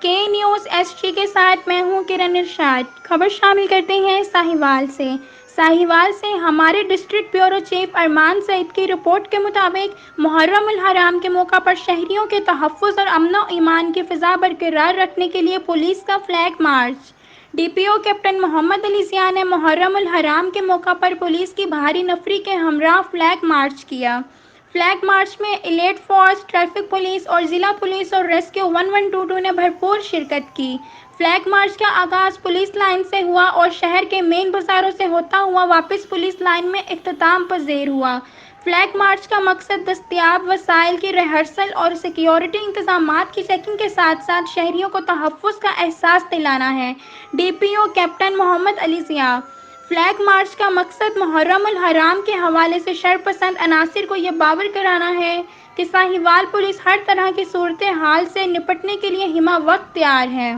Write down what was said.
کے news S T کے ساتھ میں ہوں کرن ارشاد۔ خبر شامل کرتے ہیں ساہیوال سے۔ ساہیوال سے ہمارے ڈسٹرکٹ بیورو چیف ارمان سعید کی رپورٹ کے مطابق محرم الحرام کے موقع پر شہریوں کے تحفظ اور امن و ایمان کی فضا برقرار رکھنے کے لیے پولیس کا فلیگ مارچ۔ ڈی پی او کیپٹن محمد علی ضیاء نے محرم الحرام کے موقع پر پولیس کی بھاری نفری کے ہمراہ فلیگ مارچ کیا۔ فلیگ مارچ میں ایلیٹ فورس، ٹریفک پولیس اور ضلع پولیس اور ریسکیو 1122 نے بھرپور شرکت کی۔ فلیگ مارچ کا آغاز پولیس لائن سے ہوا اور شہر کے مین بازاروں سے ہوتا ہوا واپس پولیس لائن میں اختتام پذیر ہوا۔ فلیگ مارچ کا مقصد دستیاب وسائل کی ریہرسل اور سیکیورٹی انتظامات کی چیکنگ کے ساتھ ساتھ شہریوں کو تحفظ کا احساس دلانا ہے: ڈی پی او کیپٹن محمد علی ضیاء۔ فلیگ مارچ کا مقصد محرم الحرام کے حوالے سے شرپسند عناصر کو یہ باور کرانا ہے کہ ساہیوال پولیس ہر طرح کی صورتحال سے نپٹنے کے لیے ہمہ وقت تیار ہے۔